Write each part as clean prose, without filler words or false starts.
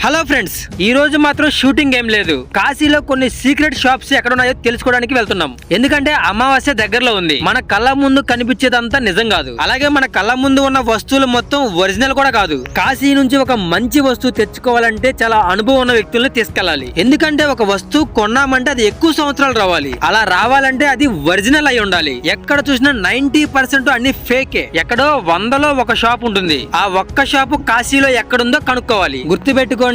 Hello friends, ఈ రోజు మాత్రం షూటింగ్ ఏం లేదు. కాశీలో కొన్ని సీక్రెట్ షాప్స్ ఎక్కడ ఉన్నాయో తెలుసుకోవడానికి వెళ్తున్నాం. ఎందుకంటే అమావాస్య దగ్గరలో ఉంది. మన కళ్ళ ముందు కనిపించేదంతా నిజం కాదు. అలాగే మన కళ్ళ ముందు ఉన్న వస్తువులు మొత్తం ఒరిజినల్ కూడా కాదు. కాశీ నుంచి ఒక మంచి వస్తువు తెచ్చుకోవాలంటే చాలా అనుభవం ఉన్న వ్యక్తుల్ని తీసుకెళ్లాలి. ఎందుకంటే ఒక వస్తువు కొన్నామంటే అది ఎక్కువ సంవత్సరాలు రావాలి. అలా రావాలంటే అది ఒరిజినల్ అయి ఉండాలి. ఎక్కడ చూసినా 90% అన్ని ఫేకే. ఎక్కడో 100లో ఒక షాప్ ఉంటుంది. ఆ ఒక్క షాపు కాశీలో ఎక్కడుందో కనుక్కోవాలి. గుర్తుపెట్టుకోండి,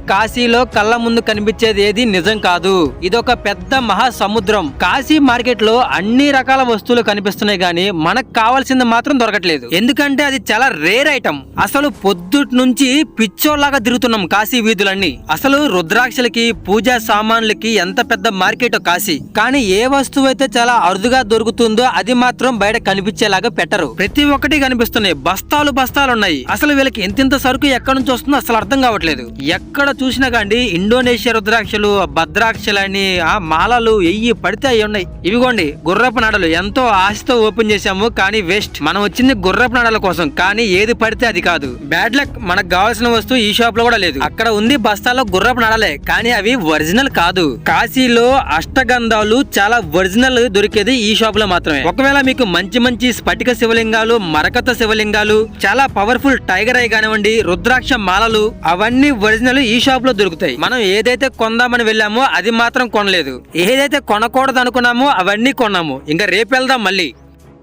కాశీలో కళ్ళ ముందు కనిపించేది ఏది నిజం కాదు. ఇదొక పెద్ద మహాసముద్రం. కాశీ మార్కెట్ లో అన్ని రకాల వస్తువులు కనిపిస్తున్నాయి గానీ మనకు కావాల్సింది మాత్రం దొరకట్లేదు. ఎందుకంటే అది చాలా రేర్ ఐటమ్. అసలు పొద్దుటి నుంచి పిచ్చోలాగా తిరుగుతున్నాం కాశీ వీధులన్నీ. అసలు రుద్రాక్షలకి, పూజా సామాన్లకి ఎంత పెద్ద మార్కెట్ కాశీ. కానీ ఏ వస్తువు అయితే చాలా అరుదుగా దొరుకుతుందో అది మాత్రం బయట కనిపించేలాగా పెట్టరు. ప్రతి ఒక్కటి కనిపిస్తున్నాయి. బస్తాలు బస్తాలు ఉన్నాయి. అసలు వీళ్ళకి ఎంతింత సరుకు ఎక్కడి నుంచి వస్తుందో అసలు అర్థం కావట్లేదు. ఎక్కడ చూసినా కానీ ఇండోనేషియా రుద్రాక్షలు, భద్రాక్షలని, ఆ మాలలు ఎయ్యి పడితే అవి ఉన్నాయి. ఇవిగోండి గుర్రపు నాడలు. ఎంతో ఆశతో ఓపెన్ చేశాము కానీ వేస్ట్. మనం వచ్చింది గుర్రపు నాడల కోసం, కానీ ఏది పడితే అది కాదు. Bad luck. మనకు కావాల్సిన వస్తువు ఈ షాప్ లో కూడా లేదు. అక్కడ ఉంది బస్తాలో గుర్రపు నాడలే, కానీ అవి ఒరిజినల్ కాదు. కాశీలో అష్టగంధాలు చాలా ఒరిజినల్ దొరికేది ఈ షాప్ లో మాత్రమే. ఒకవేళ మీకు మంచి మంచి స్ఫటిక శివలింగాలు, మరకత శివలింగాలు, చాలా పవర్ఫుల్ టైగర్ ఐ కానివ్వండి, రుద్రాక్ష మాలలు, అవన్నీ ఒరిజినల్ ఈ షాప్ లో దొరుకుతాయి. మనం ఏదైతే కొందామని వెళ్ళామో అది మాత్రం కొనలేదు. ఏదైతే కొనకూడదు అనుకున్నామో అవన్నీ కొన్నాము. ఇంకా రేపు వెళ్దాం మళ్ళీ.